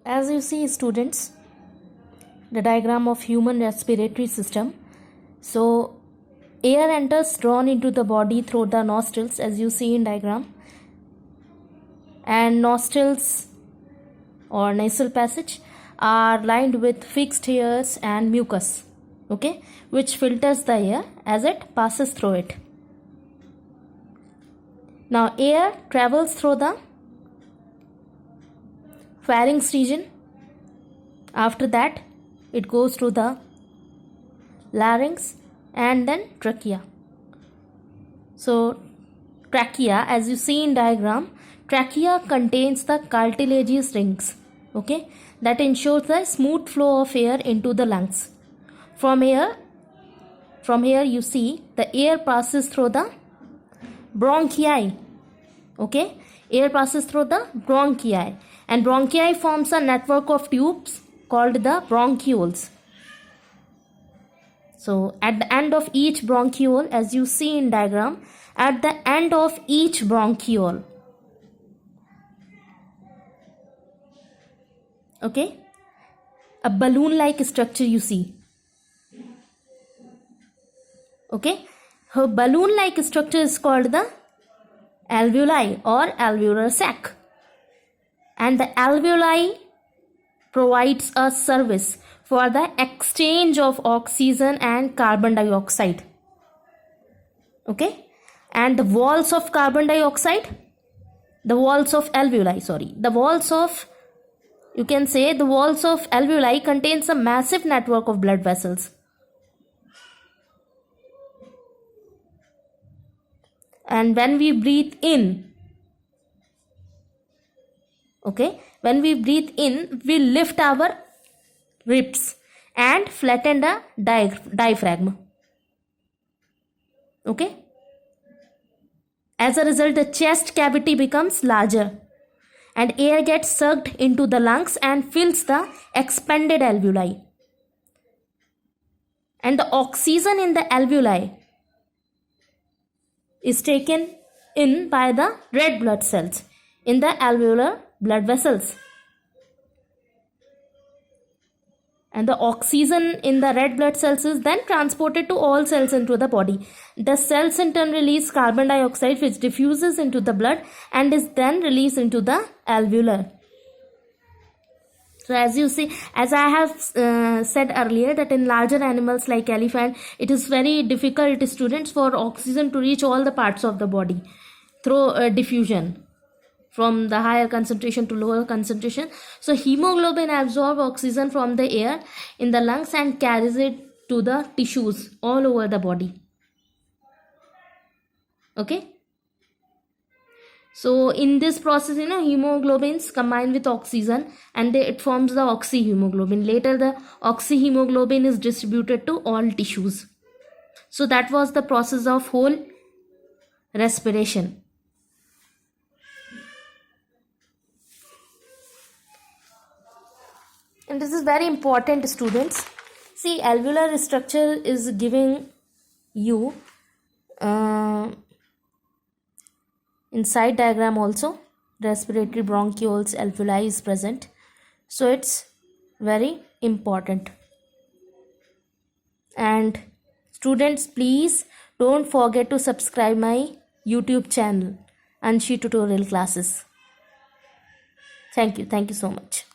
as you see, students, the diagram of human respiratory system. So air enters drawn into the body through the nostrils, as you see in diagram, and nostrils or nasal passage are lined with fixed hairs and mucus, okay, which filters the air as it passes through it. Now air travels through the pharynx region. After that it goes to the larynx and then trachea. So trachea, as you see in diagram, trachea contains the cartilaginous rings, okay, that ensures the smooth flow of air into the lungs. From here you see the air passes through the bronchi, okay, air passes through the bronchi, and bronchi forms a network of tubes called the bronchioles. So at the end of each bronchiole, as you see in diagram, at the end of each bronchiole, okay, a balloon like structure you see, okay, her balloon like structure is called the alveoli or alveolar sac, and the alveoli provides a service for the exchange of oxygen and carbon dioxide, okay, and the walls of carbon dioxide, the walls of alveoli, the walls of, you can say, the walls of alveoli contains a massive network of blood vessels. And when we breathe in, okay, when we breathe in, we lift our ribs and flatten the diaphragm, okay. As a result, the chest cavity becomes larger and air gets sucked into the lungs and fills the expanded alveoli. And the oxygen in the alveoli is taken in by the red blood cells in the alveolar blood vessels. And the oxygen in the red blood cells is then transported to all cells into the body. The cells in turn release carbon dioxide, which diffuses into the blood and is then released into the alveolar. So as you see, as I have said earlier, that in larger animals like elephant, it is very difficult, students, for oxygen to reach all the parts of the body through diffusion from the higher concentration to lower concentration. So hemoglobin absorbs oxygen from the air in the lungs and carries it to the tissues all over the body, okay. So in this process, hemoglobins combine with oxygen and it forms the oxyhemoglobin. Later the oxyhemoglobin is distributed to all tissues. So that was the process of whole respiration. And this is very important, students. See, alveolar structure is giving you inside diagram also respiratory bronchioles, alveoli is present. So it's very important. And students, please don't forget to subscribe my YouTube channel, Anshi Tutorial Classes. Thank you so much.